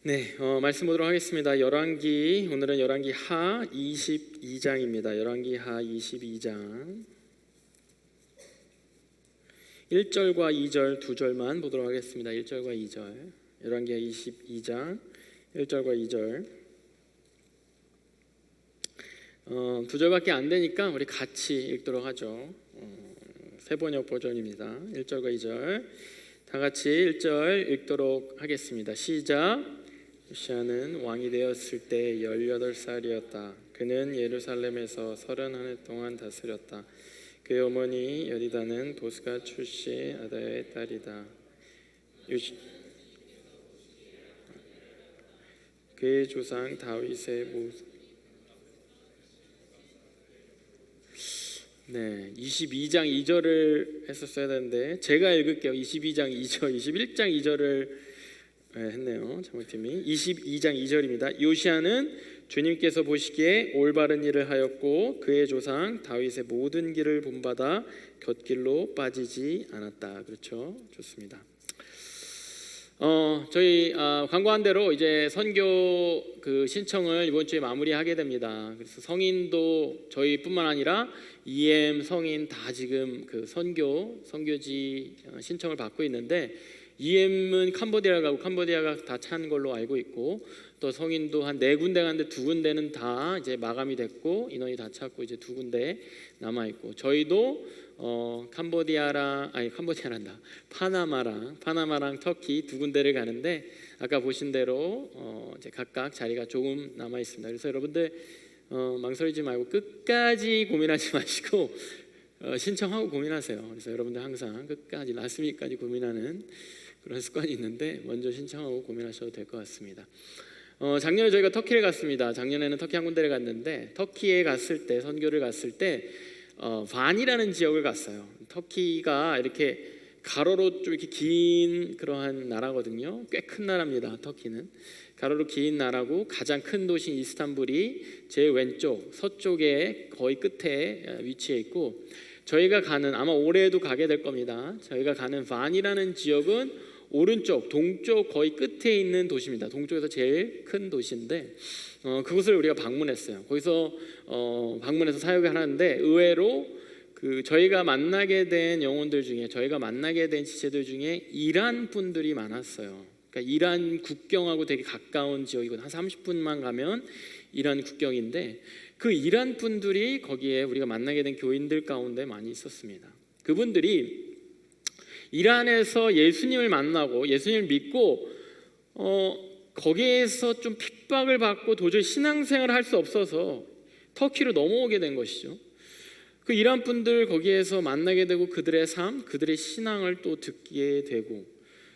네, 말씀 보도록 하겠습니다. 열왕기, 오늘은 열왕기 하 22장입니다. 열왕기 하 22장 1절과 2절 두 절만 보도록 하겠습니다. 1절과 2절. 열왕기 하 22장 1절과 2절. 두 절밖에 안 되니까 우리 같이 읽도록 하죠. 새번역 버전입니다. 1절과 2절. 다 같이 1절 읽도록 하겠습니다. 시작. 요시야는 왕이 되었을 때 18살이었다. 그는 예루살렘에서 31해 동안 다스렸다. 그의 어머니 여리다는 보스가 출신 아다의 딸이다. 그의 조상 다윗의 네, 22장 2절을 했었어야 되는데 제가 읽을게요. 22장 2절, 21장 2절을 했네요. 장모팀이 22장 2절입니다. 요시야는 주님께서 보시기에 올바른 일을 하였고 그의 조상 다윗의 모든 길을 본받아 곁길로 빠지지 않았다. 그렇죠? 좋습니다. 저희 광고한 대로 이제 선교 그 신청을 이번 주에 마무리하게 됩니다. 그래서 성인도 저희뿐만 아니라 EM 성인 다 지금 그 선교지 신청을 받고 있는데 EM은 캄보디아 가고 캄보디아가 다 찬 걸로 알고 있고 또 성인도 한 4군데 갔는데 2군데는 다 이제 마감이 됐고 인원이 다 찼고 이제 2군데 남아 있고 저희도 파나마랑 터키 2군데를 가는데 아까 보신 대로 이제 각각 자리가 조금 남아 있습니다. 그래서 여러분들 망설이지 말고 끝까지 고민하지 마시고 신청하고 고민하세요. 그래서 여러분들 항상 끝까지 라스트미니트까지 고민하는 그런 습관이 있는데 먼저 신청하고 고민하셔도 될 것 같습니다. 작년에 저희가 터키를 갔습니다. 작년에는 터키 한 군데를 갔는데 터키에 갔을 때 선교를 갔을 때 반이라는 지역을 갔어요. 터키가 이렇게 가로로 좀 이렇게 긴 그러한 나라거든요. 꽤 큰 나라입니다. 터키는 가로로 긴 나라고 가장 큰 도시 이스탄불이 제 왼쪽 서쪽에 거의 끝에 위치해 있고 저희가 가는 아마 올해도 가게 될 겁니다. 저희가 가는 반이라는 지역은 오른쪽 동쪽 거의 끝에 있는 도시입니다. 동쪽에서 제일 큰 도시인데 그곳을 우리가 방문했어요. 거기서 방문해서 사역을 하는데 의외로 그 저희가 만나게 된 영혼들 중에 저희가 만나게 된 지체들 중에 이란 분들이 많았어요. 그러니까 이란 국경하고 되게 가까운 지역이고 한 30분만 가면 이란 국경인데 그 이란 분들이 거기에 우리가 만나게 된 교인들 가운데 많이 있었습니다. 그분들이 이란에서 예수님을 만나고 예수님을 믿고 거기에서 좀 핍박을 받고 도저히 신앙생활을 할 수 없어서 터키로 넘어오게 된 것이죠. 그 이란 분들 거기에서 만나게 되고 그들의 삶, 그들의 신앙을 또 듣게 되고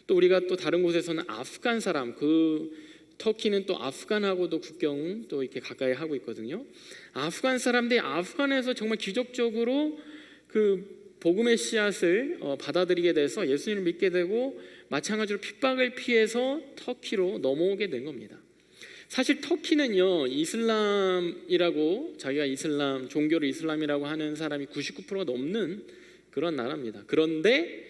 또 우리가 또 다른 곳에서는 아프간 사람 그 터키는 또 아프간하고도 국경 또 이렇게 가까이 하고 있거든요. 아프간 사람들이 아프간에서 정말 기적적으로 그 복음의 씨앗을 받아들이게 돼서 예수님을 믿게 되고 마찬가지로 핍박을 피해서 터키로 넘어오게 된 겁니다. 사실 터키는요 이슬람이라고 자기가 이슬람 종교를 이슬람이라고 하는 사람이 99%가 넘는 그런 나라입니다. 그런데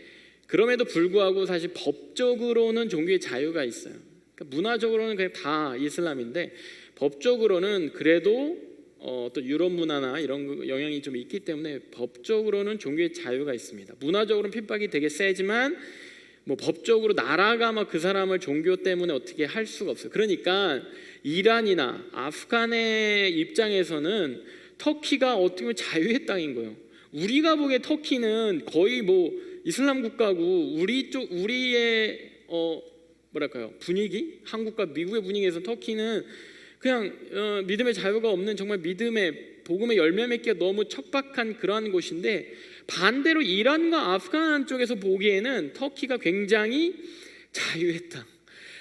그럼에도 불구하고 사실 법적으로는 종교의 자유가 있어요. 그러니까 문화적으로는 그냥 다 이슬람인데 법적으로는 그래도 또 유럽 문화나 이런 영향이 좀 있기 때문에 법적으로는 종교의 자유가 있습니다. 문화적으로는 핍박이 되게 세지만 뭐 법적으로 나라가 막 그 사람을 종교 때문에 어떻게 할 수가 없어요. 그러니까 이란이나 아프간의 입장에서는 터키가 어떻게 보면 자유의 땅인 거예요. 우리가 보기에 터키는 거의 뭐 이슬람 국가고 우리의 뭐랄까요 분위기, 한국과 미국의 분위기에서 터키는 그냥 믿음의 자유가 없는 정말 믿음의 복음의 열매 맺기가 너무 척박한 그러한 곳인데 반대로 이란과 아프간 쪽에서 보기에는 터키가 굉장히 자유의 땅.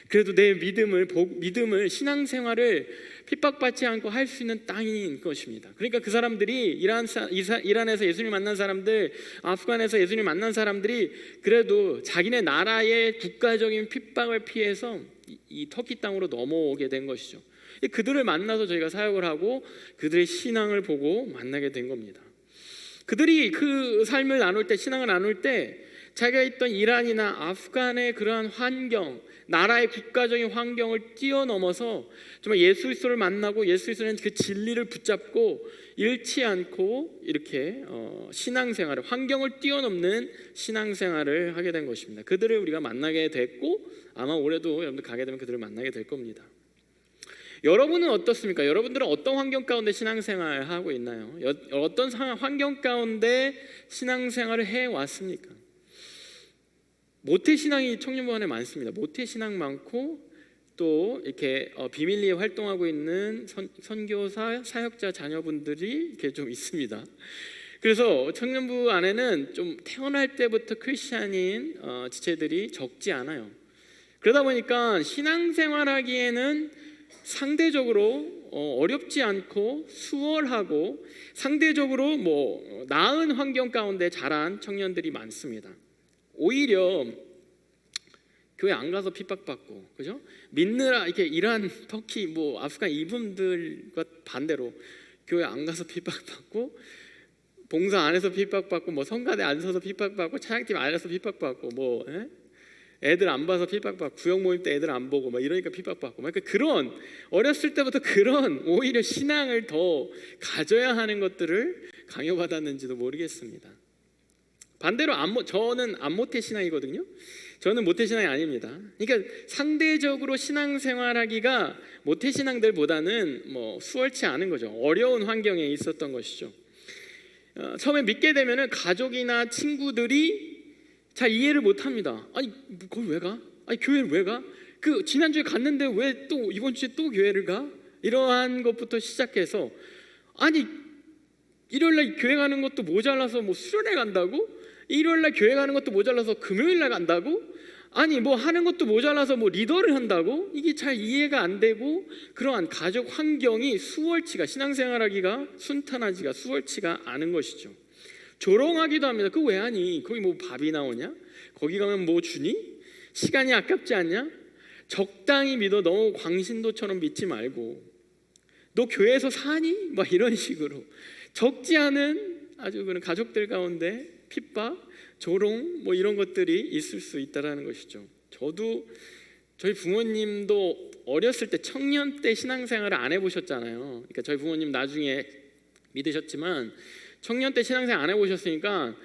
그래도 내 믿음을 신앙생활을 핍박받지 않고 할 수 있는 땅인 것입니다. 그러니까 그 사람들이 이란에서 예수님 만난 사람들, 아프간에서 예수님 만난 사람들이 그래도 자기네 나라의 국가적인 핍박을 피해서 이 터키 땅으로 넘어오게 된 것이죠. 그들을 만나서 저희가 사역을 하고 그들의 신앙을 보고 만나게 된 겁니다. 그들이 그 삶을 나눌 때 신앙을 나눌 때 자기가 있던 이란이나 아프간의 그러한 환경, 나라의 국가적인 환경을 뛰어넘어서 정말 예수 그리스도를 만나고 예수 그리스도는 그 진리를 붙잡고 잃지 않고 이렇게 신앙생활을, 환경을 뛰어넘는 신앙생활을 하게 된 것입니다. 그들을 우리가 만나게 됐고 아마 올해도 여러분들 가게 되면 그들을 만나게 될 겁니다. 여러분은 어떻습니까? 여러분들은 어떤 환경 가운데 신앙생활을 하고 있나요? 어떤 환경 가운데 신앙생활을 해왔습니까? 모태신앙이 청년부 안에 많습니다. 모태신앙 많고 또 이렇게 비밀리에 활동하고 있는 선교사, 사역자 자녀분들이 이렇게 좀 있습니다. 그래서 청년부 안에는 좀 태어날 때부터 크리스찬인 지체들이 적지 않아요. 그러다 보니까 신앙생활하기에는 상대적으로 어렵지 않고 수월하고 상대적으로 나은 환경 가운데 자란 청년들이 많습니다. 오히려 교회 안 가서 핍박받고, 그죠? 믿느라 이렇게 이란, 터키, 아프간 이분들과 반대로 교회 안 가서 핍박받고, 봉사 안에서 핍박받고, 성가대 안 서서 핍박받고, 찬양팀 안에서 핍박받고, 애들 안 봐서 핍박받고, 구역 모임 때 애들 안 보고, 이러니까 핍박받고, 그러니까 그런 어렸을 때부터 그런 오히려 신앙을 더 가져야 하는 것들을 강요받았는지도 모르겠습니다. 반대로 저는 안 모태 신앙이거든요. 저는 모태 신앙이 아닙니다. 그러니까 상대적으로 신앙생활하기가 모태 신앙들보다는 수월치 않은 거죠. 어려운 환경에 있었던 것이죠. 처음에 믿게 되면은 가족이나 친구들이 잘 이해를 못합니다. 아니 거기 왜 가? 아니 교회를 왜 가? 그 지난주에 갔는데 왜 또 이번 주에 또 교회를 가? 이러한 것부터 시작해서 아니 일요일날 교회 가는 것도 모자라서 수련회 간다고? 일요일날 교회 가는 것도 모자라서 금요일날 간다고? 아니 하는 것도 모자라서 리더를 한다고? 이게 잘 이해가 안 되고 그러한 가족 환경이 신앙생활하기가 순탄하지가 수월치가 않은 것이죠. 조롱하기도 합니다. 그거 왜 하니? 거기 밥이 나오냐? 거기 가면 주니? 시간이 아깝지 않냐? 적당히 믿어. 너무 광신도처럼 믿지 말고. 너 교회에서 사니? 이런 식으로 적지 않은 아주 그런 가족들 가운데 핍박, 조롱 이런 것들이 있을 수 있다라는 것이죠. 저희 부모님도 어렸을 때 청년 때 신앙생활을 안 해보셨잖아요. 그러니까 저희 부모님 나중에 믿으셨지만 청년 때 신앙생활 안 해보셨으니까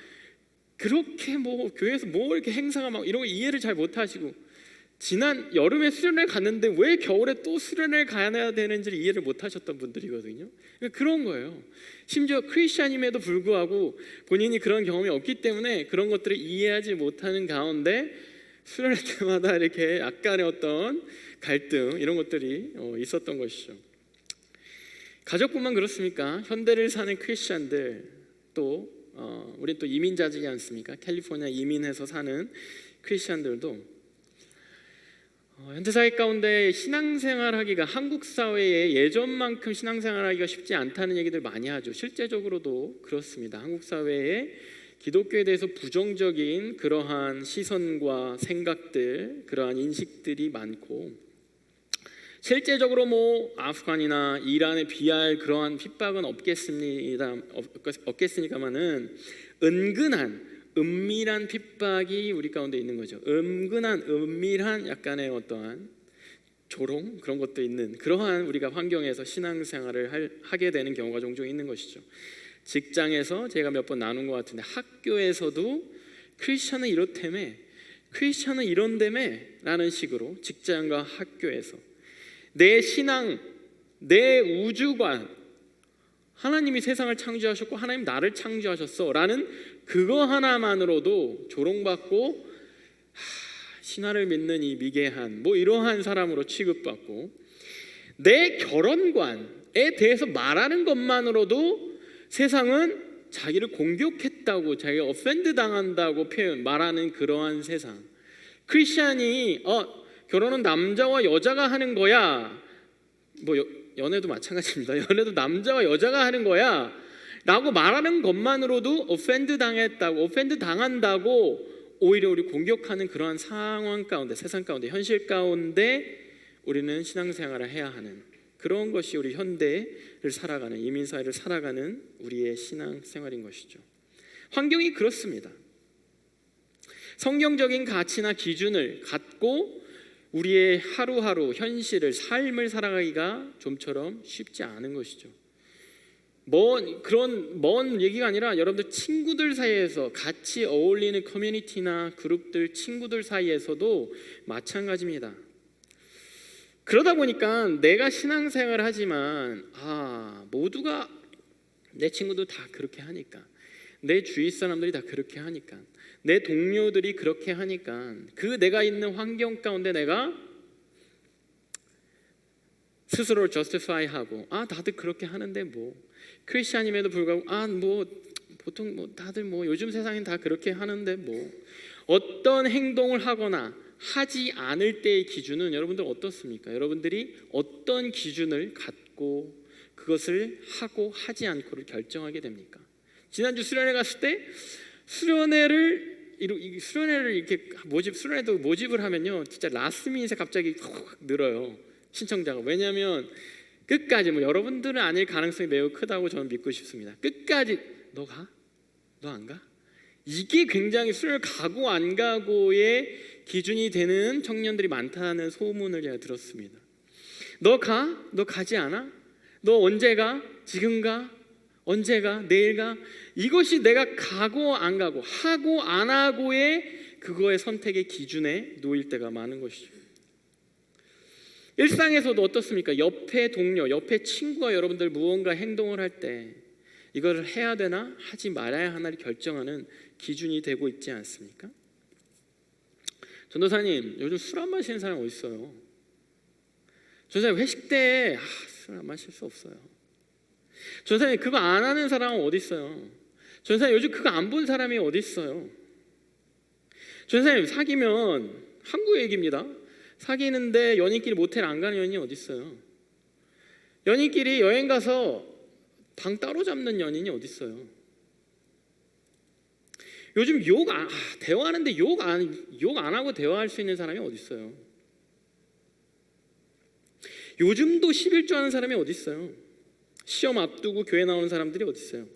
그렇게 교회에서 이렇게 행사가 이런 거 이해를 잘 못하시고 지난 여름에 수련회 갔는데 왜 겨울에 또 수련회 가야 되는지를 이해를 못하셨던 분들이거든요. 그러니까 그런 거예요. 심지어 크리스찬임에도 불구하고 본인이 그런 경험이 없기 때문에 그런 것들을 이해하지 못하는 가운데 수련회 때마다 이렇게 약간의 어떤 갈등 이런 것들이 있었던 것이죠. 가족뿐만 그렇습니까? 현대를 사는 크리스찬들 우리 또 이민자지지 않습니까? 캘리포니아 이민해서 사는 크리스찬들도 현대 사회 가운데 신앙생활하기가 한국 사회에 예전만큼 신앙생활하기가 쉽지 않다는 얘기들 많이 하죠. 실제적으로도 그렇습니다. 한국 사회에 기독교에 대해서 부정적인 그러한 시선과 생각들, 그러한 인식들이 많고 실제적으로 아프간이나 이란에 비할 그러한 핍박은 없겠습니까마는 은밀한 핍박이 우리 가운데 있는 거죠. 은밀한 약간의 어떠한 조롱 그런 것도 있는 그러한 우리가 환경에서 신앙생활을 하게 되는 경우가 종종 있는 것이죠. 직장에서 제가 몇 번 나눈 것 같은데 학교에서도 크리스천은 이렇다며, 크리스천은 이런다며 라는 식으로 직장과 학교에서 내 신앙, 내 우주관, 하나님이 세상을 창조하셨고 하나님 나를 창조하셨어 라는 그거 하나만으로도 조롱받고 신화를 믿는 이 미개한 이러한 사람으로 취급받고 내 결혼관에 대해서 말하는 것만으로도 세상은 자기를 공격했다고 자기가 offend 당한다고 말하는 그러한 세상. 크리스찬이 결혼은 남자와 여자가 하는 거야. 연애도 마찬가지입니다. 연애도 남자와 여자가 하는 거야 라고 말하는 것만으로도 offend 당했다고, offend 당한다고 오히려 우리 공격하는 그러한 상황 가운데, 세상 가운데, 현실 가운데 우리는 신앙생활을 해야 하는 그런 것이 우리 현대를 살아가는, 이민사회를 살아가는 우리의 신앙생활인 것이죠. 환경이 그렇습니다. 성경적인 가치나 기준을 갖고 우리의 하루하루 현실을 삶을 살아가기가 좀처럼 쉽지 않은 것이죠. 그런 먼 얘기가 아니라 여러분들 친구들 사이에서 같이 어울리는 커뮤니티나 그룹들 친구들 사이에서도 마찬가지입니다. 그러다 보니까 내가 신앙생활을 하지만 모두가 내 친구도 다 그렇게 하니까, 내 주위 사람들이 다 그렇게 하니까, 내 동료들이 그렇게 하니까 그 내가 있는 환경 가운데 내가 스스로를 justify하고 다들 그렇게 하는데 뭐 크리스찬임에도 불구하고 보통 다들 요즘 세상엔 다 그렇게 하는데 어떤 행동을 하거나 하지 않을 때의 기준은 여러분들 어떻습니까? 여러분들이 어떤 기준을 갖고 그것을 하고 하지 않고를 결정하게 됩니까? 지난주 수련회 갔을 때 수련회를 이렇게 수련회도 모집을 하면요, 진짜 라스트미닛에 갑자기 확 늘어요, 신청자가. 왜냐하면 끝까지 여러분들은 아닐 가능성이 매우 크다고 저는 믿고 싶습니다. 끝까지 너 가? 너 안 가? 이게 굉장히 수련을 가고 안 가고의 기준이 되는 청년들이 많다는 소문을 제가 들었습니다. 너 가? 너 가지 않아? 너 언제 가? 지금 가? 언제 가? 내일 가? 이것이 내가 가고 안 가고 하고 안 하고의 그거의 선택의 기준에 놓일 때가 많은 것이죠. 일상에서도 어떻습니까? 옆에 동료, 옆에 친구가 여러분들 무언가 행동을 할 때 이걸 해야 되나 하지 말아야 하나를 결정하는 기준이 되고 있지 않습니까? 전도사님, 요즘 술 안 마시는 사람 어디 있어요? 전도사님, 회식 때 술 안 마실 수 없어요. 전도사님, 그거 안 하는 사람은 어디 있어요? 전도사님, 요즘 그거 안 본 사람이 어디 있어요? 전도사님, 사귀면 한국 얘기입니다. 사귀는데 연인끼리 모텔 안 가는 연인이 어디 있어요? 연인끼리 여행 가서 방 따로 잡는 연인이 어디 있어요? 요즘 대화하는데 욕 안 하고 대화할 수 있는 사람이 어디 있어요? 요즘도 11조 하는 사람이 어디 있어요? 시험 앞두고 교회 나오는 사람들이 어디 있어요?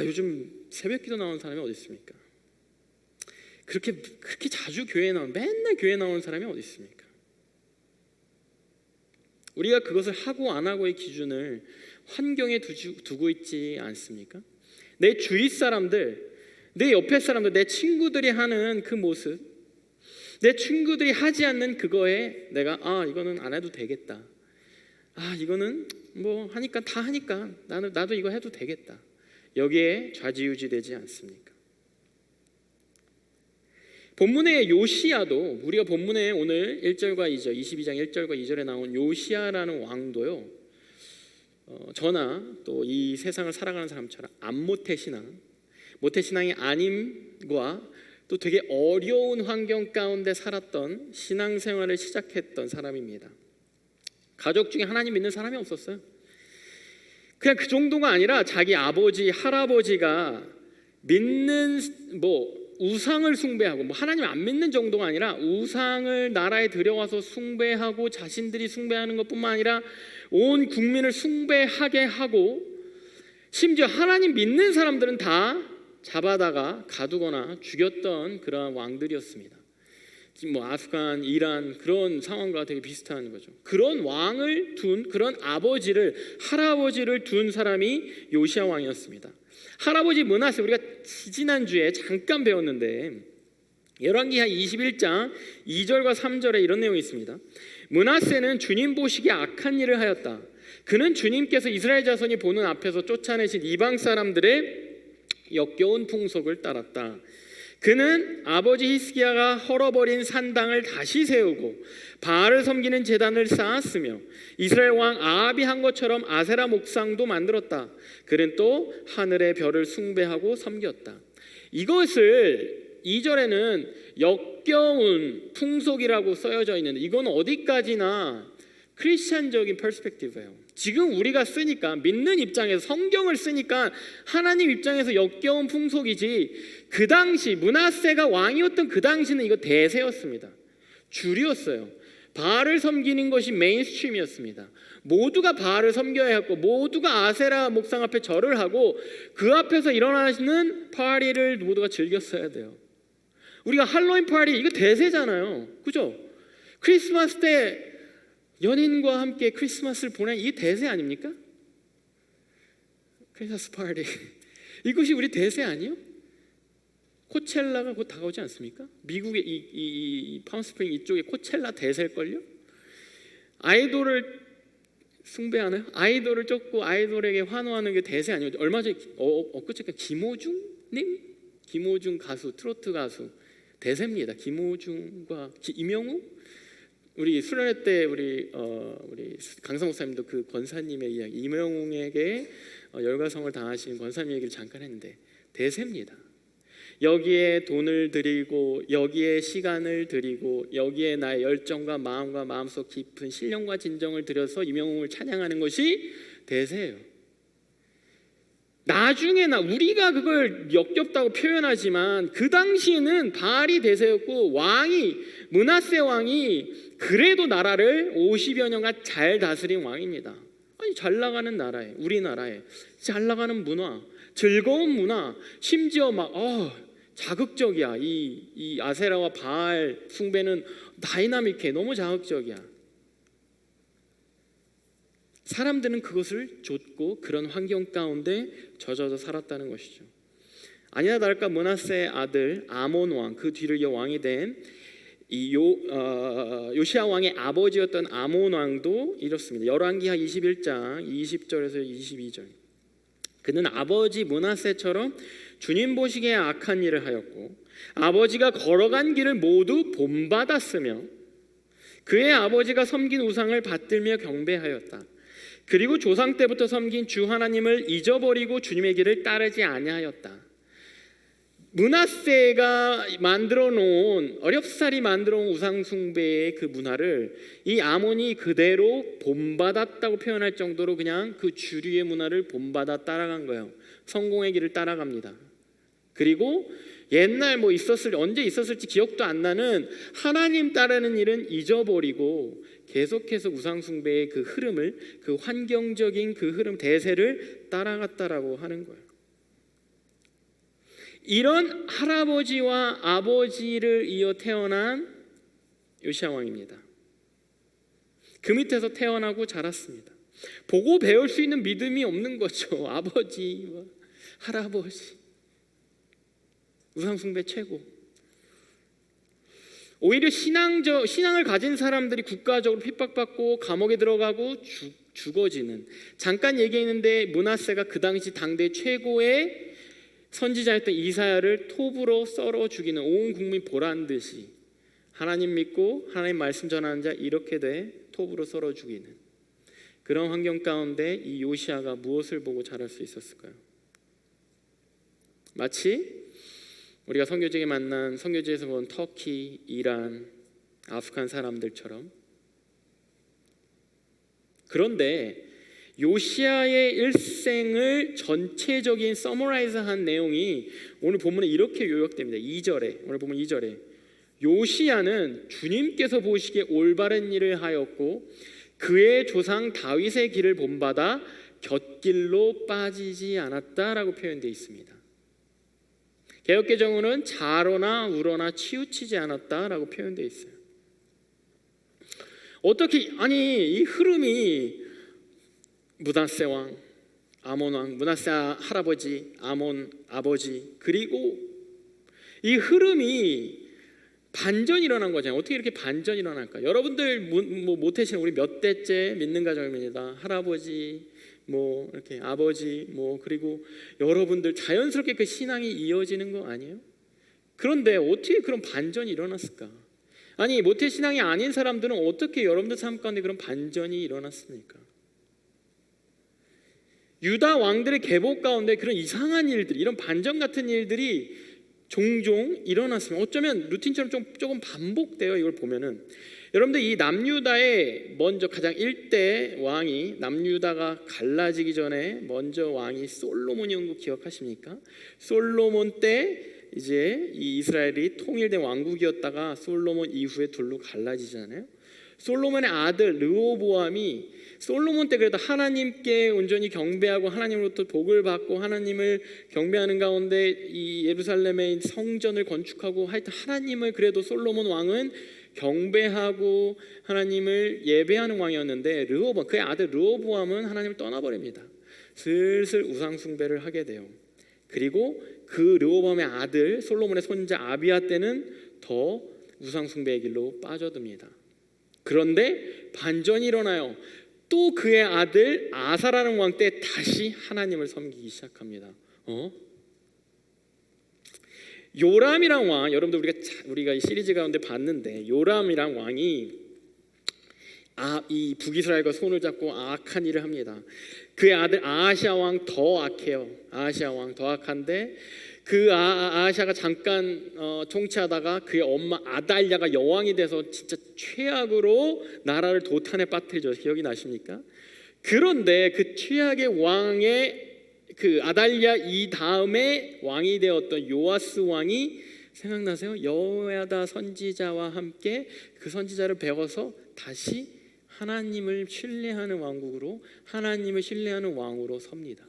요즘 새벽기도 나오는 사람이 어디 있습니까? 그렇게 자주 맨날 교회 나오는 사람이 어디 있습니까? 우리가 그것을 하고 안 하고의 기준을 환경에 두고 있지 않습니까? 내 주위 사람들, 내 옆에 사람들, 내 친구들이 하는 그 모습, 내 친구들이 하지 않는 그거에 내가 이거는 안 해도 되겠다, 이거는 다 하니까 나도 이거 해도 되겠다, 여기에 좌지우지되지 않습니까? 본문의 요시야도, 우리가 본문에 오늘 1절과 2절, 22장 1절과 2절에 나온 요시야라는 왕도요, 저나 또 이 세상을 살아가는 사람처럼 모태신앙이 아님과 또 되게 어려운 환경 가운데 살았던 신앙생활을 시작했던 사람입니다. 가족 중에 하나님 믿는 사람이 없었어요. 그냥 그 정도가 아니라 자기 아버지, 할아버지가 믿는 우상을 숭배하고 하나님 안 믿는 정도가 아니라 우상을 나라에 들여와서 숭배하고 자신들이 숭배하는 것뿐만 아니라 온 국민을 숭배하게 하고, 심지어 하나님 믿는 사람들은 다 잡아다가 가두거나 죽였던 그러한 왕들이었습니다. 아프간, 이란 그런 상황과 되게 비슷한 거죠. 그런 왕을 둔, 그런 할아버지를 둔 사람이 요시야 왕이었습니다. 할아버지 므낫세, 우리가 지난주에 잠깐 배웠는데 열왕기하 21장 2절과 3절에 이런 내용이 있습니다. 므낫세는 주님 보시기에 악한 일을 하였다. 그는 주님께서 이스라엘 자손이 보는 앞에서 쫓아내신 이방 사람들의 역겨운 풍속을 따랐다. 그는 아버지 히스기야가 헐어버린 산당을 다시 세우고 바알을 섬기는 제단을 쌓았으며 이스라엘 왕 아합이 한 것처럼 아세라 목상도 만들었다. 그는 또 하늘의 별을 숭배하고 섬겼다. 이것을 2절에는 역겨운 풍속이라고 써여져 있는데, 이건 어디까지나 크리스찬적인 퍼스펙티브예요. 지금 우리가 쓰니까, 믿는 입장에서 성경을 쓰니까 하나님 입장에서 역겨운 풍속이지, 그 당시 므낫세가 왕이었던 그 당시는 이거 대세였습니다. 주류였어요. 바알을 섬기는 것이 메인스트림이었습니다. 모두가 바알을 섬겨야 했고, 모두가 아세라 목상 앞에 절을 하고 그 앞에서 일어나시는 파리를 모두가 즐겼어야 돼요. 우리가 할로윈 파티 이거 대세잖아요. 그죠? 크리스마스 때 연인과 함께 크리스마스를 보내는 이게 대세 아닙니까? 크리스마스 파티 이것이 우리 대세 아니에요? 코첼라가 곧 다가오지 않습니까? 미국의 이 팜스프링 이쪽에 코첼라 대세일걸요? 아이돌을 숭배하나요? 아이돌을 쫓고 아이돌에게 환호하는 게 대세 아니에요? 얼마 전에 엊그저께 김호중님? 김호중 가수, 트로트 가수 대세입니다. 김호중과 임영웅? 우리 수련회 때 우리 강성 목사님도 그 권사님의 이야기, 임영웅에게 열과성을 당하신 권사님 얘기를 잠깐 했는데 대세입니다. 여기에 돈을 들이고 여기에 시간을 들이고 여기에 나의 열정과 마음과 마음속 깊은 신령과 진정을 들여서 임영웅을 찬양하는 것이 대세예요. 나중에나 우리가 그걸 역겹다고 표현하지만 그 당시에는 바알이 대세였고 왕이 므낫세 왕이 그래도 나라를 50여 년간 잘 다스린 왕입니다. 아니 잘 나가는 나라에, 우리나라에 잘 나가는 문화, 즐거운 문화, 심지어 막 자극적이야. 이 아세라와 바알 숭배는 다이나믹해. 너무 자극적이야. 사람들은 그것을 좇고 그런 환경 가운데 젖어서 살았다는 것이죠. 아니나 다를까 므낫세의 아들 아몬 왕, 그 뒤를 이어 왕이 된 요시야 왕의 아버지였던 아몬 왕도 이렇습니다. 열왕기하 21장 20절에서 22절. 그는 아버지 므낫세처럼 주님 보시기에 악한 일을 하였고 아버지가 걸어간 길을 모두 본받았으며 그의 아버지가 섬긴 우상을 받들며 경배하였다. 그리고 조상 때부터 섬긴 주 하나님을 잊어버리고 주님의 길을 따르지 아니하였다. 므낫세가 만들어 놓은 어렵사리 만들어 놓은 우상 숭배의 그 문화를 이 아몬이 그대로 본받았다고 표현할 정도로 그냥 그 주류의 문화를 본받아 따라간 거예요. 성공의 길을 따라갑니다. 그리고 옛날 언제 있었을지 기억도 안 나는 하나님 따르는 일은 잊어버리고 계속해서 우상 숭배의 그 흐름을, 그 환경적인 그 흐름 대세를 따라갔다라고 하는 거예요. 이런 할아버지와 아버지를 이어 태어난 요시야 왕입니다. 그 밑에서 태어나고 자랐습니다. 보고 배울 수 있는 믿음이 없는 거죠. 아버지와 할아버지, 우상 숭배 최고. 오히려 신앙을 가진 사람들이 국가적으로 핍박받고 감옥에 들어가고 죽어지는. 잠깐 얘기했는데 므낫세가 그 당시 당대 최고의 선지자였던 이사야를 톱으로 썰어 죽이는, 온 국민 보란 듯이 하나님 믿고 하나님 말씀 전하는 자 이렇게 돼 톱으로 썰어 죽이는 그런 환경 가운데 이 요시야가 무엇을 보고 자랄 수 있었을까요? 마치 우리가 선교지에 만난, 선교지에서 본 터키, 이란, 아프간 사람들처럼. 그런데 요시야의 일생을 전체적인 서머라이즈한 내용이 오늘 본문에 이렇게 요약됩니다. 2절에, 오늘 보면 2절에 요시야는 주님께서 보시기에 올바른 일을 하였고 그의 조상 다윗의 길을 본받아 곁길로 빠지지 않았다라고 표현되어 있습니다. 개역개정으로는 자로나 우러나 치우치지 않았다라고 표현되어 있어요. 어떻게, 이 흐름이 므낫세 왕, 아몬 왕, 므낫세 할아버지, 아몬 아버지, 그리고 이 흐름이 반전이 일어난 거잖아요. 어떻게 이렇게 반전이 일어날까? 여러분들 모태신 우리 몇 대째 믿는 가정입니다. 할아버지, 이렇게 아버지, 그리고 여러분들 자연스럽게 그 신앙이 이어지는 거 아니에요? 그런데 어떻게 그런 반전이 일어났을까? 아니 모태 신앙이 아닌 사람들은 어떻게 여러분들 삶 가운데 그런 반전이 일어났습니까? 유다 왕들의 계보 가운데 그런 이상한 일들, 이런 반전 같은 일들이 종종 일어났으면 어쩌면 루틴처럼 조금 반복돼요. 이걸 보면은 여러분들 이 남유다의 먼저 가장 1대 왕이, 남유다가 갈라지기 전에 먼저 왕이 솔로몬이었는 거 기억하십니까? 솔로몬 때 이제 이 이스라엘이 통일된 왕국이었다가 솔로몬 이후에 둘로 갈라지잖아요. 솔로몬의 아들 르호보암이 솔로몬 때 그래도 하나님께 온전히 경배하고 하나님으로부터 복을 받고 하나님을 경배하는 가운데 이 예루살렘의 성전을 건축하고 하여튼 하나님을 그래도 솔로몬 왕은 경배하고 하나님을 예배하는 왕이었는데 르호보암, 그의 아들 르호보암은 하나님을 떠나버립니다. 슬슬 우상 숭배를 하게 돼요. 그리고 그 르호보암의 아들 솔로몬의 손자 아비야 때는 더 우상 숭배의 길로 빠져듭니다. 그런데 반전이 일어나요. 또 그의 아들 아사라는 왕 때 다시 하나님을 섬기기 시작합니다. 요람이란 왕, 여러분들 우리가 이 시리즈 가운데 봤는데 요람이란 왕이 이 북이스라엘과 손을 잡고 악한 일을 합니다. 그의 아들 아하시아 왕 더 악해요. 아하시아 왕 더 악한데 그 아하시아가 잠깐 통치하다가 그의 엄마 아달랴가 여왕이 돼서 진짜 최악으로 나라를 도탄에 빠뜨리죠. 기억이 나십니까? 그런데 그 최악의 왕의 그 아달랴 이 다음에 왕이 되었던 요아스 왕이 생각나세요? 여호야다 선지자와 함께 그 선지자를 배워서 다시 하나님을 신뢰하는 왕국으로, 하나님을 신뢰하는 왕으로 섭니다.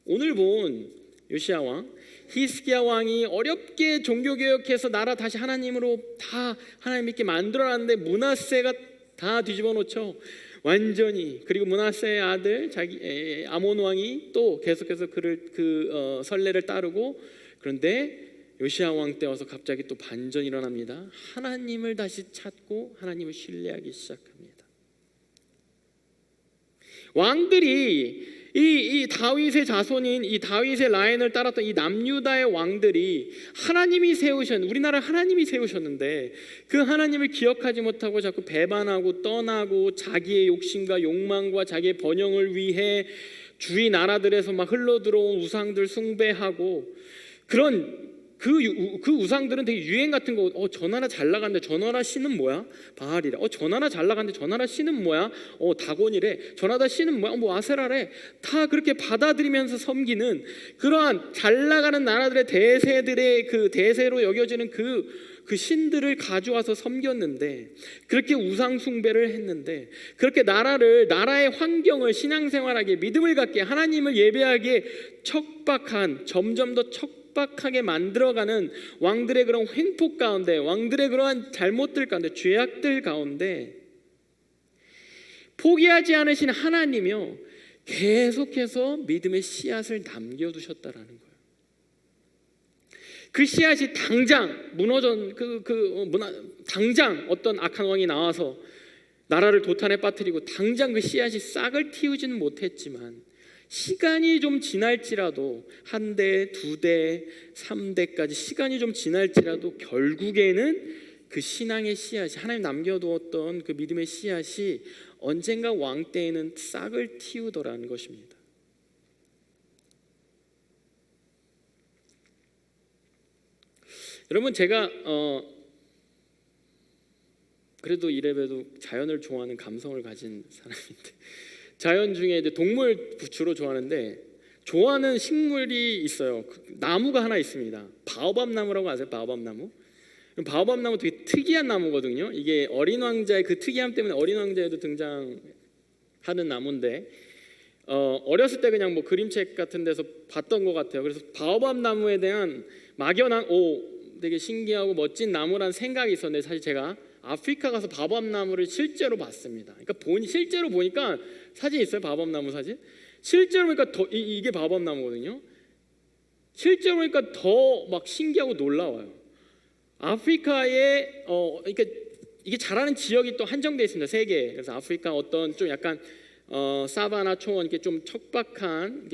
오늘 본 요시야 왕, 히스기야 왕이 어렵게 종교개혁해서 나라 다시 하나님으로 다 하나님 믿게 만들어놨는데 므낫세가 다 뒤집어 놓죠. 완전히. 그리고 므낫세의 아들 아몬 왕이 또 계속해서 그 선례를 따르고, 그런데 요시야 왕 때 와서 갑자기 또 반전이 일어납니다. 하나님을 다시 찾고 하나님을 신뢰하기 시작합니다. 왕들이 이 다윗의 자손인 이 다윗의 라인을 따랐던 이 남유다의 왕들이 하나님이 우리나라 하나님이 세우셨는데 그 하나님을 기억하지 못하고 자꾸 배반하고 떠나고 자기의 욕심과 욕망과 자기의 번영을 위해 주위 나라들에서 막 흘러들어온 우상들 숭배하고, 그런 그 우상들은 되게 유행 같은 거. 저 나라 잘 나간데 저 나라 신은 뭐야? 바알이래. 저 나라 잘 나간데 저 나라 신은 뭐야? 다곤이래. 저 나라 신은 뭐야? 뭐 아세라래. 다 그렇게 받아들이면서 섬기는 그러한 잘 나가는 나라들의 대세들의 그 대세로 여겨지는 그 신들을 가져와서 섬겼는데, 그렇게 우상 숭배를 했는데, 그렇게 나라의 환경을 신앙생활하게, 믿음을 갖게, 하나님을 예배하게 점점 더 척박하게 만들어가는 왕들의 그런 횡포 가운데, 왕들의 그러한 잘못들 가운데, 죄악들 가운데 포기하지 않으신 하나님이요 계속해서 믿음의 씨앗을 남겨두셨다라는 거예요. 그 씨앗이 당장 당장 어떤 악한 왕이 나와서 나라를 도탄에 빠뜨리고 당장 그 씨앗이 싹을 틔우지는 못했지만, 시간이 좀 지날지라도 1대, 2대, 3대까지 시간이 좀 지날지라도 결국에는 그 신앙의 씨앗이, 하나님 남겨두었던 그 믿음의 씨앗이 언젠가 왕 때에는 싹을 틔우더라는 것입니다. 여러분, 제가 그래도 이래봬도 자연을 좋아하는 감성을 가진 사람인데, 자연 중에 이제 동물 주로 좋아하는데 좋아하는 식물이 있어요. 나무가 하나 있습니다. 바오밥 나무라고 아세요? 바오밥 나무. 바오밥 나무 되게 특이한 나무거든요. 이게 어린 왕자의 그 특이함 때문에 어린 왕자에도 등장하는 나무인데, 어렸을 때 그냥 뭐 그림책 같은 데서 봤던 것 같아요. 그래서 바오밥 나무에 대한 막연한 되게 신기하고 멋진 나무라는 생각이 있었는데, 사실 제가 아프리카 가서 바오밥 나무를 실제로 봤습니다. 그러니까 실제로 보니까, 사진 있어요? 바오밥 나무 사진? 실제로 보니까 이게 바오밥 나무거든요. 실제로 보니까 더 막 신기하고 놀라워요. 아프리카에 그러니까 이게 자라는 지역이 또 한정되어 있습니다. 3개. 그래서 아프리카 어떤 좀 약간 사바나 초원, 이렇게 좀 척박한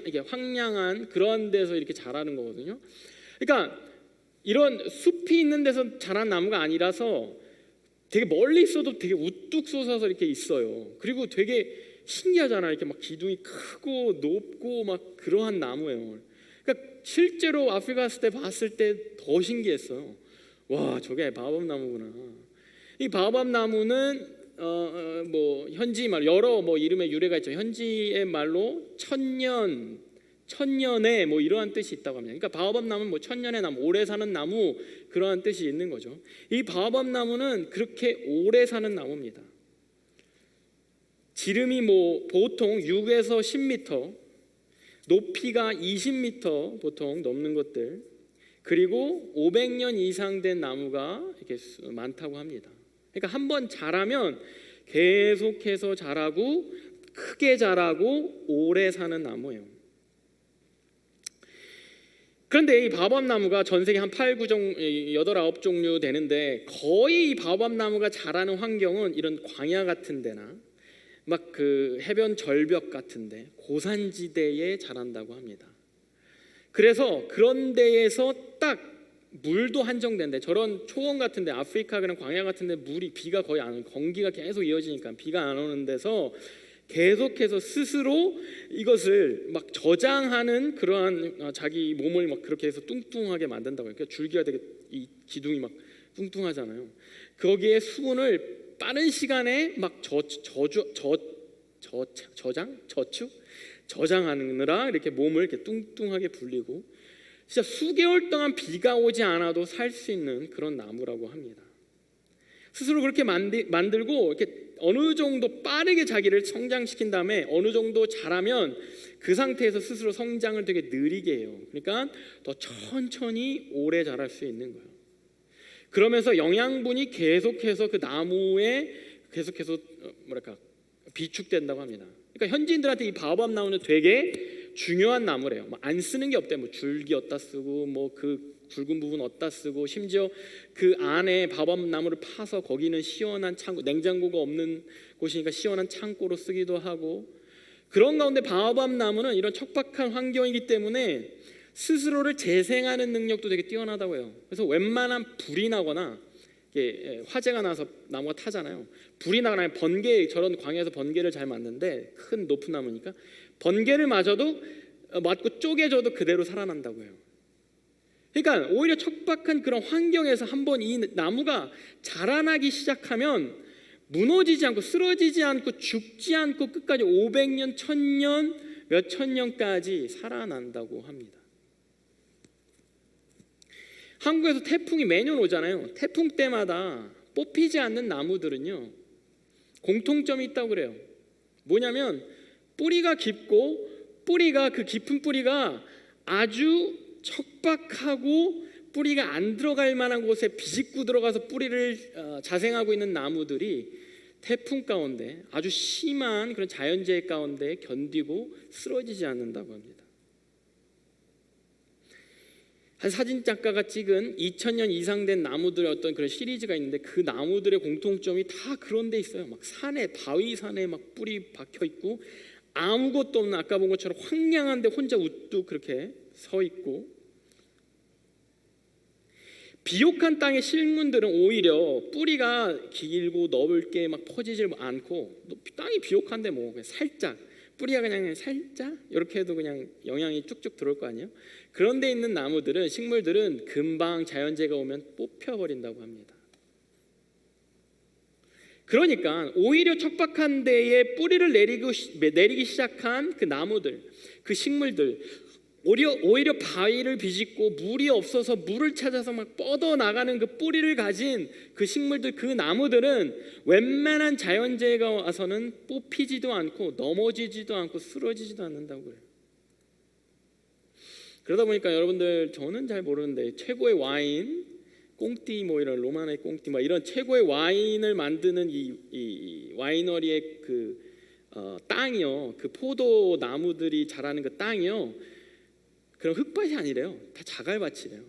이게 황량한 그런 데서 이렇게 자라는 거거든요. 그러니까 이런 숲이 있는 데서 자란 나무가 아니라서 되게 멀리 있어도 되게 우뚝 솟아서 이렇게 있어요. 그리고 되게 신기하잖아요. 이렇게 막 기둥이 크고 높고 막 그러한 나무예요. 그러니까 실제로 아프리카 갔을 때 봤을 때 더 신기했어요. 와, 저게 바오밥 나무구나. 이 바오밥 나무는 뭐 현지 말 여러 뭐 이름의 유래가 있죠. 현지의 말로 천년 천년에 뭐 이러한 뜻이 있다고 합니다. 그러니까 바오밥 나무는 뭐 천년의 나무, 오래 사는 나무 그러한 뜻이 있는 거죠. 이 바오밥 나무는 그렇게 오래 사는 나무입니다. 지름이 뭐 보통 6에서 10m, 높이가 20m 보통 넘는 것들, 그리고 500년 이상 된 나무가 이렇게 많다고 합니다. 그러니까 한번 자라면 계속해서 자라고 크게 자라고 오래 사는 나무예요. 그런데 이 바오밥 나무가 전 세계 한 8, 9종류 되는데, 거의 이 바오밥 나무가 자라는 환경은 이런 광야 같은 데나 막 그 해변 절벽 같은데 고산지대에 자란다고 합니다. 그래서 그런 데에서 딱 물도 한정된데, 저런 초원 같은데, 아프리카 그런 광야 같은데 물이 비가 거의 안 오는, 건기가 계속 이어지니까 비가 안 오는 데서 계속해서 스스로 이것을 막 저장하는 그러한 자기 몸을 막 그렇게 해서 뚱뚱하게 만든다고 해요. 그러니까 줄기가 되게 이 기둥이 막 뚱뚱하잖아요. 거기에 수분을 빠른 시간에 막 저장하느라 이렇게 몸을 이렇게 뚱뚱하게 불리고, 진짜 수개월 동안 비가 오지 않아도 살 수 있는 그런 나무라고 합니다. 스스로 그렇게 만들고 이렇게 어느 정도 빠르게 자기를 성장시킨 다음에 어느 정도 자라면 그 상태에서 스스로 성장을 되게 느리게 해요. 그러니까 더 천천히 오래 자랄 수 있는 거예요. 그러면서 영양분이 계속해서 그 나무에 계속해서 비축된다고 합니다. 그러니까 현지인들한테 이 바오밥 나무는 되게 중요한 나무래요. 뭐 안 쓰는 게 없대요. 뭐 줄기 어디다 쓰고, 뭐 그 굵은 부분 어디다 쓰고, 심지어 그 안에 바오밥 나무를 파서 거기는 시원한 창고, 냉장고가 없는 곳이니까 시원한 창고로 쓰기도 하고, 그런 가운데 바오밥 나무는 이런 척박한 환경이기 때문에 스스로를 재생하는 능력도 되게 뛰어나다고 해요. 그래서 웬만한 불이 나거나 화재가 나서 나무가 타잖아요. 불이 나거나 번개, 저런 광야에서 번개를 잘 맞는데, 큰 높은 나무니까 번개를 맞아도 맞고 쪼개져도 그대로 살아난다고 해요. 그러니까 오히려 척박한 그런 환경에서 한번 이 나무가 자라나기 시작하면 무너지지 않고 쓰러지지 않고 죽지 않고 끝까지 500년, 1000년, 몇천 년까지 살아난다고 합니다. 한국에서 태풍이 매년 오잖아요. 태풍 때마다 뽑히지 않는 나무들은요, 공통점이 있다고 그래요. 뭐냐면 뿌리가 깊고, 뿌리가 그 깊은 뿌리가 아주 척박하고 뿌리가 안 들어갈 만한 곳에 비집고 들어가서 뿌리를 자생하고 있는 나무들이 태풍 가운데, 아주 심한 그런 자연재해 가운데 견디고 쓰러지지 않는다고 합니다. 한 사진작가가 찍은 2000년 이상 된 나무들의 어떤 그런 시리즈가 있는데, 그 나무들의 공통점이 다 그런 데 있어요. 막 산에, 바위산에 막 뿌리 박혀 있고, 아무것도 없는, 아까 본 것처럼 황량한데 혼자 우뚝 그렇게 서 있고, 비옥한 땅의 식물들은 오히려 뿌리가 길고 넓게 막 퍼지질 않고, 땅이 비옥한데 뭐 그냥 살짝 뿌리가 그냥 살짝 이렇게 해도 그냥 영양이 쭉쭉 들어올 거 아니에요. 그런 데 있는 나무들은, 식물들은 금방 자연재해가 오면 뽑혀버린다고 합니다. 그러니까 오히려 척박한 데에 뿌리를 내리기 시작한 그 나무들, 그 식물들, 오히려 바위를 비집고 물이 없어서 물을 찾아서 막 뻗어나가는 그 뿌리를 가진 그 식물들, 그 나무들은 웬만한 자연재해가 와서는 뽑히지도 않고 넘어지지도 않고 쓰러지지도 않는다고 그래요. 그러다 보니까 여러분들, 저는 잘 모르는데 최고의 와인, 꽁띠, 뭐 이런 로마네 꽁띠, 뭐 이런 최고의 와인을 만드는 이 와이너리의 그 땅이요, 그 포도 나무들이 자라는 그 땅이요, 그런 흙밭이 아니래요. 다 자갈밭이래요.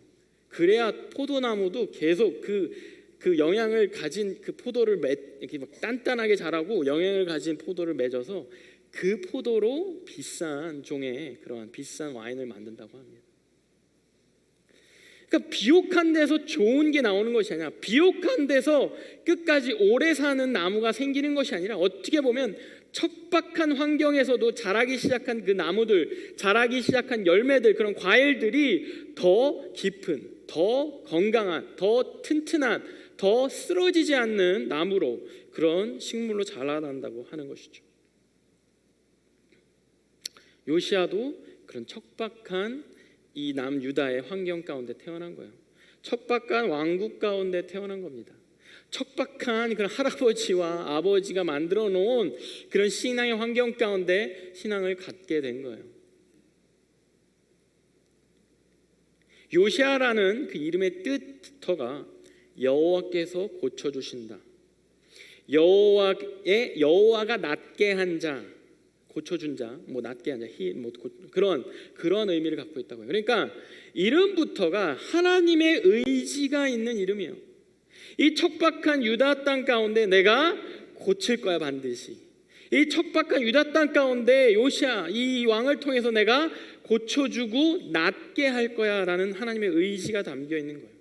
그래야 포도나무도 계속 그 영양을 가진 그 포도를 이렇게 막 단단하게 자라고, 영양을 가진 포도를 맺어서 그 포도로 비싼 종의 그러한 비싼 와인을 만든다고 합니다. 그러니까 비옥한 데서 좋은 게 나오는 것이 아니라, 비옥한 데서 끝까지 오래 사는 나무가 생기는 것이 아니라, 어떻게 보면 척박한 환경에서도 자라기 시작한 그 나무들, 자라기 시작한 열매들, 그런 과일들이 더 깊은, 더 건강한, 더 튼튼한, 더 쓰러지지 않는 나무로, 그런 식물로 자라난다고 하는 것이죠. 요시야도 그런 척박한 이 남유다의 환경 가운데 태어난 거예요. 척박한 왕국 가운데 태어난 겁니다. 척박한 그런 할아버지와 아버지가 만들어 놓은 그런 신앙의 환경 가운데 신앙을 갖게 된 거예요. 요시아라는 그 이름의 뜻부터가 여호와께서 고쳐주신다, 여호와가 낫게 한 자, 고쳐준 자, 뭐 낫게 한 자, 그런 의미를 갖고 있다고요. 그러니까 이름부터가 하나님의 의지가 있는 이름이에요. 이 척박한 유다 땅 가운데 내가 고칠 거야 반드시. 이 척박한 유다 땅 가운데 요시아 이 왕을 통해서 내가 고쳐주고 낫게 할 거야라는 하나님의 의지가 담겨 있는 거예요.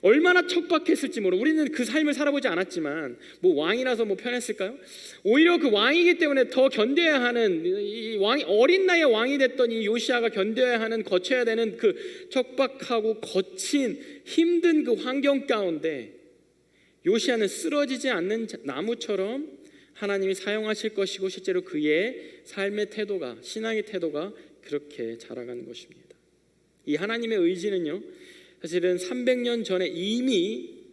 얼마나 척박했을지 모르고 우리는 그 삶을 살아보지 않았지만 뭐 왕이라서 뭐 편했을까요? 오히려 그 왕이기 때문에 더 견뎌야 하는 이 왕이 어린 나이에 왕이 됐던 이 요시아가 견뎌야 하는 거쳐야 되는 그 척박하고 거친 힘든 그 환경 가운데 요시아는 쓰러지지 않는 나무처럼 하나님이 사용하실 것이고 실제로 그의 삶의 태도가 신앙의 태도가 그렇게 자라가는 것입니다. 이 하나님의 의지는요 사실은 300년 전에 이미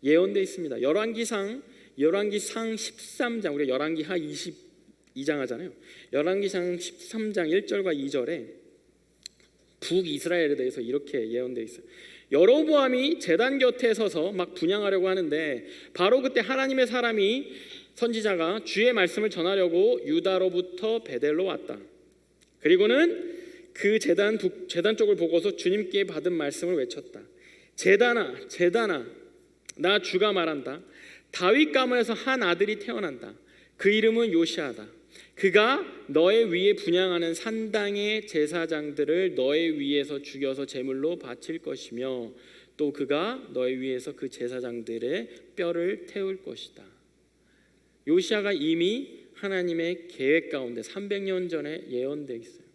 예언되어 있습니다. 열왕기상 13장, 우리가 열왕기하 22장 하잖아요. 열왕기상 13장 1절과 2절에 북이스라엘에 대해서 이렇게 예언되어 있어요. 여로보암이 제단 곁에 서서 막 분향하려고 하는데 바로 그때 하나님의 사람이 선지자가 주의 말씀을 전하려고 유다로부터 베델로 왔다. 그리고는 그 제단 쪽을 보고서 주님께 받은 말씀을 외쳤다. 제단아, 나 주가 말한다. 다윗 가문에서 한 아들이 태어난다. 그 이름은 요시아다. 그가 너의 위에 분향하는 산당의 제사장들을 너의 위에서 죽여서 제물로 바칠 것이며 또 그가 너의 위에서 그 제사장들의 뼈를 태울 것이다. 요시아가 이미 하나님의 계획 가운데 300년 전에 예언되어 있어요.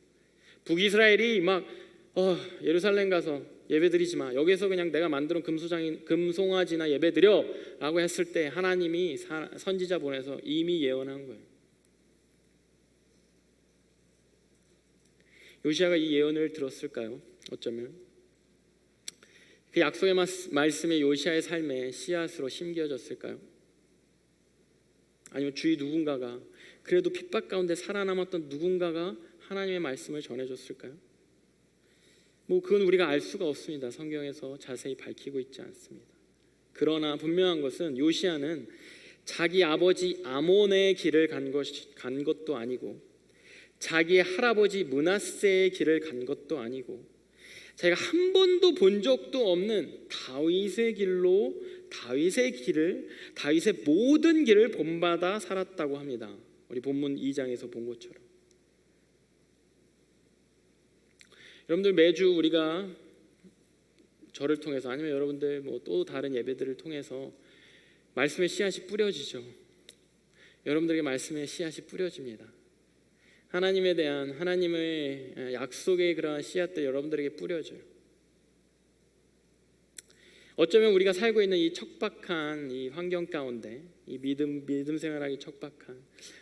북이스라엘이 막 예루살렘 가서 예배드리지 마, 여기서 그냥 내가 만든 금송아지나 예배드려 라고 했을 때 하나님이 선지자 보내서 이미 예언한 거예요. 요시아가 이 예언을 들었을까요? 어쩌면 그 약속의 말씀이 요시아의 삶에 씨앗으로 심겨졌을까요? 아니면 주위 누군가가, 그래도 핍박 가운데 살아남았던 누군가가 하나님의 말씀을 전해줬을까요? 뭐 그건 우리가 알 수가 없습니다. 성경에서 자세히 밝히고 있지 않습니다. 그러나 분명한 것은 요시아는 자기 아버지 아몬의 길을 간 것도 아니고 자기의 할아버지 므낫세의 길을 간 것도 아니고 자기가 한 번도 본 적도 없는 다윗의 다윗의 모든 길을 본받아 살았다고 합니다. 우리 본문 2장에서 본 것처럼. 여러분들 매주 우리가 저를 통해서 아니면 여러분들 뭐 또 다른 예배들을 통해서 말씀의 씨앗이 뿌려지죠. 여러분들에게 말씀의 씨앗이 뿌려집니다. 하나님에 대한 하나님의 약속의 그러한 씨앗들 여러분들에게 뿌려져요. 어쩌면 우리가 살고 있는 이 척박한 이 환경 가운데 이 믿음 생활하기 척박한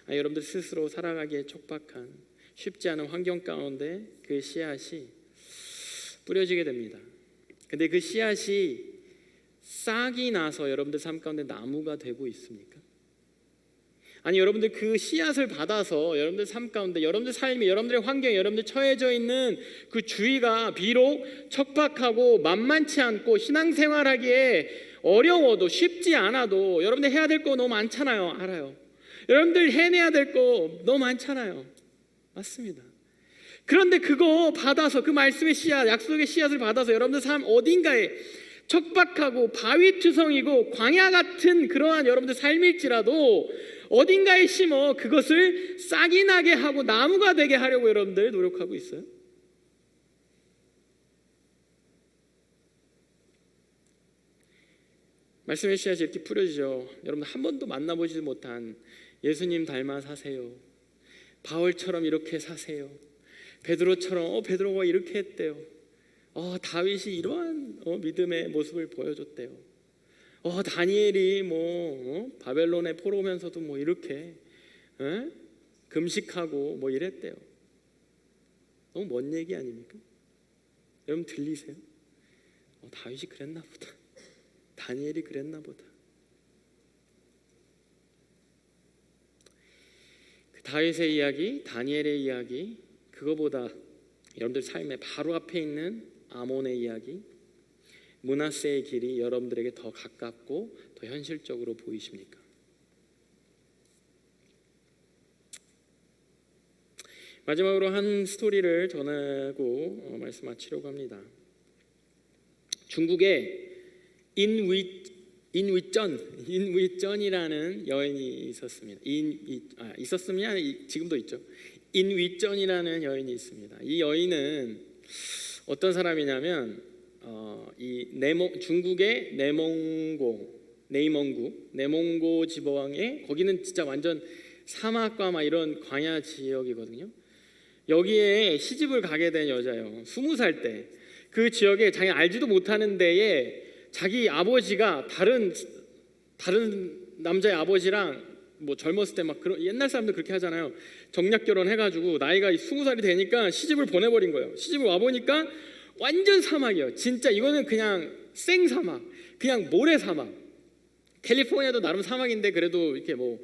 여러분들 스스로 살아가기에 척박한 쉽지 않은 환경 가운데 그 씨앗이 뿌려지게 됩니다. 근데 그 씨앗이 싹이 나서 여러분들 삶 가운데 나무가 되고 있습니까? 아니 여러분들 그 씨앗을 받아서 여러분들 삶 가운데 여러분들 삶이 여러분들의 환경에 여러분들 처해져 있는 그 주위가 비록 척박하고 만만치 않고 신앙생활하기에 어려워도 쉽지 않아도 여러분들 해야 될 거 너무 많잖아요. 알아요. 여러분들 해내야 될 거 너무 많잖아요. 맞습니다. 그런데 그거 받아서 그 말씀의 씨앗, 약속의 씨앗을 받아서 여러분들 삶 어딘가에 척박하고 바위투성이고 광야 같은 그러한 여러분들 삶일지라도 어딘가에 심어 그것을 싹이 나게 하고 나무가 되게 하려고 여러분들 노력하고 있어요. 말씀의 씨앗이 이렇게 뿌려지죠. 여러분 한 번도 만나보지 못한 예수님 닮아 사세요. 바울처럼 이렇게 사세요. 베드로처럼 베드로가 이렇게 했대요. 다윗이 이러한 믿음의 모습을 보여줬대요. 다니엘이 바벨론에 포로면서도 이렇게 금식하고 이랬대요. 너무 먼 얘기 아닙니까? 여러분 들리세요? 다윗이 그랬나 보다. 다니엘이 그랬나 보다. 그 다윗의 이야기, 다니엘의 이야기, 그거보다 여러분들 삶의 바로 앞에 있는 아몬의 이야기, 므낫세의 길이 여러분들에게 더 가깝고 더 현실적으로 보이십니까? 마지막으로 한 스토리를 전하고 말씀 마치려고 합니다. 중국에 인위전이라는 여인이 있었습니다. 있었으면 지금도 있죠. 인위전이라는 여인이 있습니다. 이 여인은 어떤 사람이냐면 중국의 내몽고 지방에, 거기는 진짜 완전 사막과 막 이런 광야 지역이거든요. 여기에 시집을 가게 된 여자예요. 20살 때 그 지역에 자기 알지도 못하는 데에 자기 아버지가 다른 남자의 아버지랑 뭐 젊었을 때 막 그런, 옛날 사람들 그렇게 하잖아요. 정략 결혼해가지고 나이가 20살이 되니까 시집을 보내버린 거예요. 시집을 와 보니까 완전 사막이에요. 진짜 이거는 그냥 생사막, 그냥 모래사막. 캘리포니아도 나름 사막인데 그래도 이렇게 뭐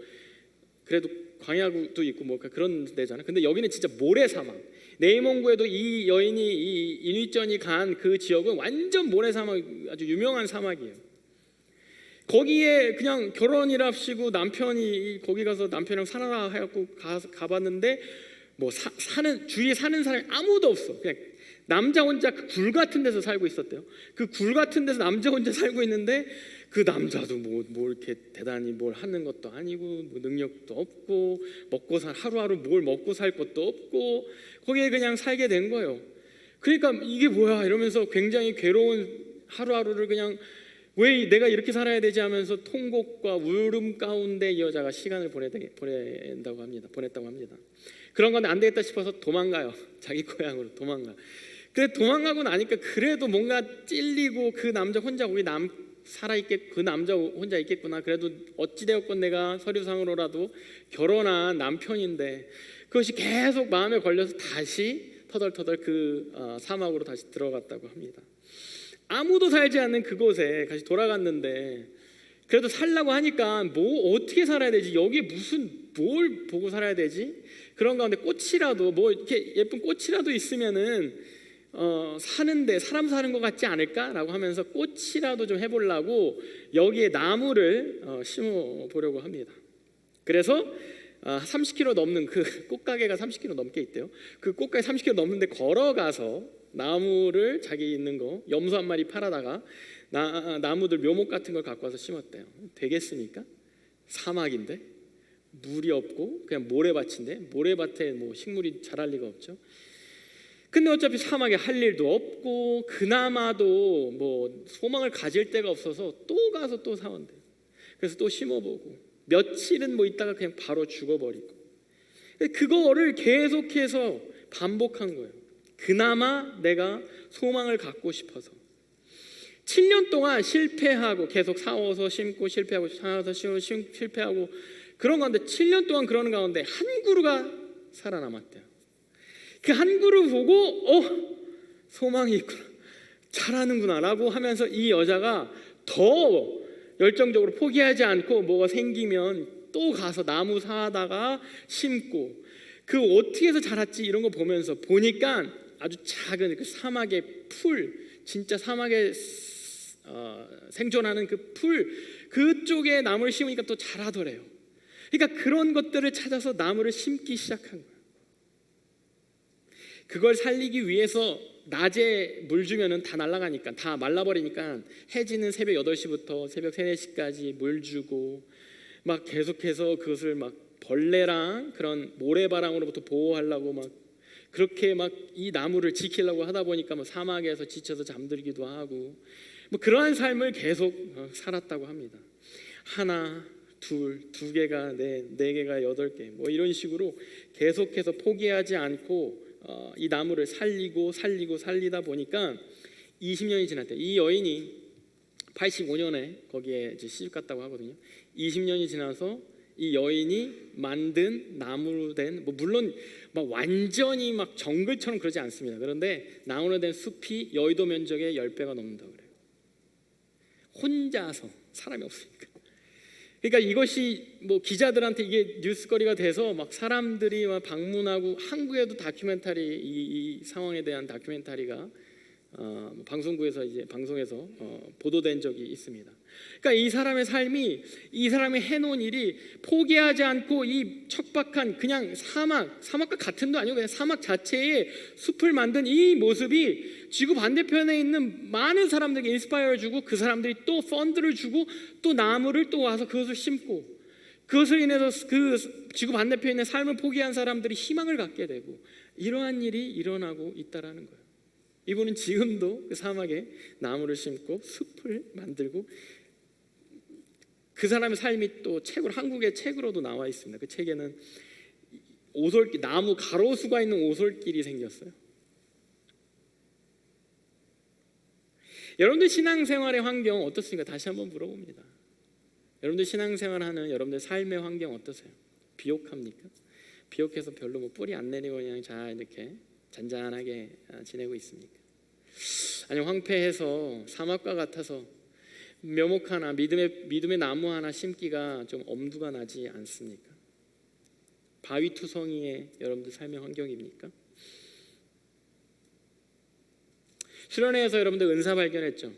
그래도 광야도 있고 뭐 그런 데잖아요. 근데 여기는 진짜 모래사막. 네이몽고에도 이 여인이 이 인위전이 간 그 지역은 완전 모래사막, 아주 유명한 사막이에요. 거기에 그냥 결혼이랍시고 남편이 거기 가서 남편이랑 살아라 해갖고 가봤는데 뭐 주위에 사는 사람이 아무도 없어. 그냥 남자 혼자 굴 같은 데서 살고 있었대요. 그 굴 같은 데서 남자 혼자 살고 있는데 그 남자도 뭐 이렇게 대단히 뭘 하는 것도 아니고 뭐 능력도 없고 하루하루 뭘 먹고 살 것도 없고 거기에 그냥 살게 된 거예요. 그러니까 이게 뭐야 이러면서 굉장히 괴로운 하루하루를 그냥 왜 내가 이렇게 살아야 되지 하면서 통곡과 울음 가운데 이 여자가 시간을 보냈다고 합니다. 그런 건데 안 되겠다 싶어서 도망가요. 자기 고향으로 도망가. 근데 도망가고 나니까 그래도 뭔가 찔리고 그 남자 혼자 거기 그 남자 혼자 있겠구나. 그래도 어찌되었건 내가 서류상으로라도 결혼한 남편인데 그것이 계속 마음에 걸려서 다시 터덜터덜 그 사막으로 다시 들어갔다고 합니다. 아무도 살지 않는 그곳에 다시 돌아갔는데 그래도 살려고 하니까 뭐 어떻게 살아야 되지? 여기 뭘 보고 살아야 되지? 그런 가운데 꽃이라도 뭐 이렇게 예쁜 꽃이라도 있으면은 사는데 사람 사는 것 같지 않을까라고 하면서 꽃이라도 좀 해보려고 여기에 나무를 심어 보려고 합니다. 그래서 30km 넘는 그 꽃가게가 30km 넘게 있대요. 그 꽃가게 30km 넘는데 걸어가서 나무를 자기 있는 거 염소 한 마리 팔아다가 나무들 묘목 같은 걸 갖고 와서 심었대요. 되겠습니까? 사막인데 물이 없고 그냥 모래밭인데 모래밭에 뭐 식물이 자랄 리가 없죠. 근데 어차피 사막에 할 일도 없고 그나마도 뭐 소망을 가질 데가 없어서 또 가서 또 사온대요. 그래서 또 심어보고 며칠은 뭐 있다가 그냥 바로 죽어버리고 그거를 계속해서 반복한 거예요. 그나마 내가 소망을 갖고 싶어서 7년 동안 실패하고 계속 사워서 심고 실패하고 사워서 심고 실패하고 그런 가운데 7년 동안 그러는 가운데 한 그루가 살아남았대요. 그 한 그루 보고 소망이 있구나, 잘하는구나 라고 하면서 이 여자가 더 열정적으로 포기하지 않고 뭐가 생기면 또 가서 나무 사다가 심고 그 어떻게 해서 자랐지 이런 거 보면서 보니까 아주 작은 그 사막의 풀, 진짜 사막에 생존하는 그 풀 그쪽에 나무를 심으니까 또 자라더래요. 그러니까 그런 것들을 찾아서 나무를 심기 시작한 거예요. 그걸 살리기 위해서 낮에 물 주면은 다 날아가니까 다 말라버리니까 해지는 새벽 8시부터 새벽 3, 4시까지 물 주고 막 계속해서 그것을 막 벌레랑 그런 모래바람으로부터 보호하려고 막 그렇게 막 이 나무를 지키려고 하다 보니까 뭐 사막에서 지쳐서 잠들기도 하고 뭐 그러한 삶을 계속 살았다고 합니다. 하나, 둘, 2개가 네 개가 8개 뭐 이런 식으로 계속해서 포기하지 않고 이 나무를 살리다 보니까 20년이 지났대요. 이 여인이 85년에 거기에 이제 시집 갔다고 하거든요. 20년이 지나서 이 여인이 만든 나무로 된, 뭐 물론 막 완전히 막 정글처럼 그러지 않습니다. 그런데 나무로 된 숲이 여의도 면적의 10배가 넘는다고 그래요. 혼자서, 사람이 없으니까. 그러니까 이것이 뭐 기자들한테 이게 뉴스거리가 돼서 막 사람들이 막 방문하고, 한국에도 다큐멘터리, 이 상황에 대한 다큐멘터리가 방송국에서 이제 방송에서 보도된 적이 있습니다. 그러니까 이 사람의 삶이, 이 사람이 해놓은 일이, 포기하지 않고 이 척박한 그냥 사막과 같은도 아니고 그냥 사막 자체의 숲을 만든 이 모습이 지구 반대편에 있는 많은 사람들에게 인스파이어를 주고, 그 사람들이 또 펀드를 주고 또 나무를 또 와서 그것을 심고, 그것을 인해서 그 지구 반대편에 있는 삶을 포기한 사람들이 희망을 갖게 되고, 이러한 일이 일어나고 있다라는 거예요. 이분은 지금도 그 사막에 나무를 심고 숲을 만들고, 그 사람의 삶이 또 책으로, 한국의 책으로도 나와 있습니다. 그 책에는 오솔길, 나무 가로수가 있는 오솔길이 생겼어요. 여러분들 신앙생활의 환경 어떻습니까? 다시 한번 물어봅니다. 여러분들 신앙생활하는 여러분들 삶의 환경 어떠세요? 비옥합니까? 비옥해서 별로 뭐 뿌리 안 내리고 그냥 잘 이렇게 잔잔하게 지내고 있습니까? 아니면 황폐해서 사막과 같아서 묘목 하나, 믿음의 나무 하나 심기가 좀 엄두가 나지 않습니까? 바위투성이의 여러분들 삶의 환경입니까? 수련회에서 여러분들 은사 발견했죠?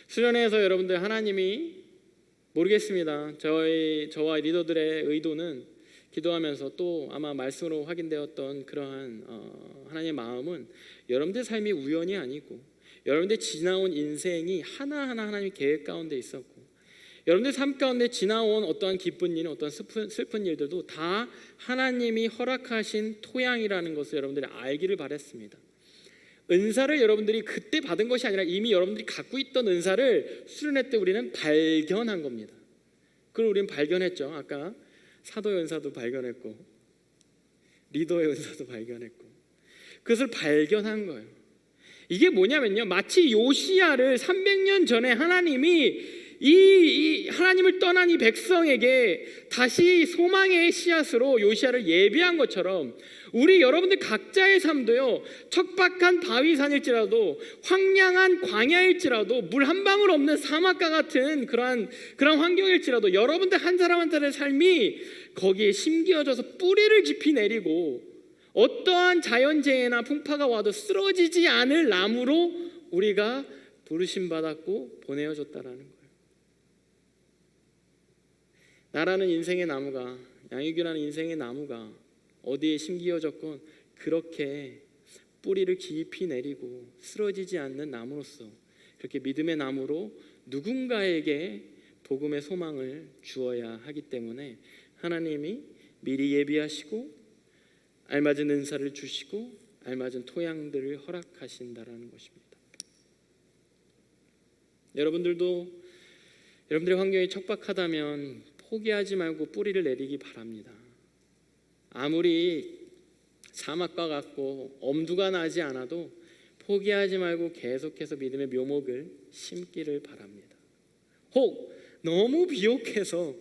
수련회에서 여러분들 하나님이, 모르겠습니다, 저와 리더들의 의도는, 기도하면서 또 아마 말씀으로 확인되었던 그러한 하나님의 마음은, 여러분들 삶이 우연이 아니고 여러분들 지나온 인생이 하나하나 하나님의 계획 가운데 있었고, 여러분들 삶 가운데 지나온 어떠한 기쁜 일, 어떠한 슬픈 일들도 다 하나님이 허락하신 토양이라는 것을 여러분들이 알기를 바랬습니다. 은사를 여러분들이 그때 받은 것이 아니라 이미 여러분들이 갖고 있던 은사를 수련회 때 우리는 발견한 겁니다. 그걸 우리는 발견했죠. 아까 사도의 은사도 발견했고 리더의 은사도 발견했고, 그것을 발견한 거예요. 이게 뭐냐면요, 마치 요시야를 300년 전에 하나님이 이 하나님을 떠난 이 백성에게 다시 소망의 씨앗으로 요시야를 예비한 것처럼, 우리 여러분들 각자의 삶도요, 척박한 바위산일지라도, 황량한 광야일지라도, 물 한 방울 없는 사막과 같은 그런 환경일지라도, 여러분들 한 사람 한 사람의 삶이 거기에 심겨져서 뿌리를 깊이 내리고, 어떠한 자연재해나 풍파가 와도 쓰러지지 않을 나무로 우리가 부르심받았고 보내어졌다라는 거예요. 나라는 인생의 나무가, 양육이라는 인생의 나무가 어디에 심기어졌건 그렇게 뿌리를 깊이 내리고 쓰러지지 않는 나무로서, 그렇게 믿음의 나무로 누군가에게 복음의 소망을 주어야 하기 때문에 하나님이 미리 예비하시고 알맞은 은사를 주시고 알맞은 토양들을 허락하신다라는 것입니다. 여러분들도 여러분들의 환경이 척박하다면 포기하지 말고 뿌리를 내리기 바랍니다. 아무리 사막과 같고 엄두가 나지 않아도 포기하지 말고 계속해서 믿음의 묘목을 심기를 바랍니다. 혹 너무 비옥해서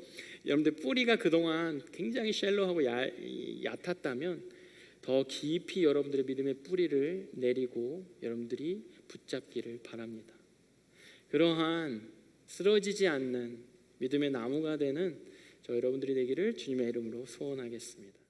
여러분들 뿌리가 그동안 굉장히 샬로하고 얕았다면 더 깊이 여러분들의 믿음의 뿌리를 내리고 여러분들이 붙잡기를 바랍니다. 그러한 쓰러지지 않는 믿음의 나무가 되는 저 여러분들이 되기를 주님의 이름으로 소원하겠습니다.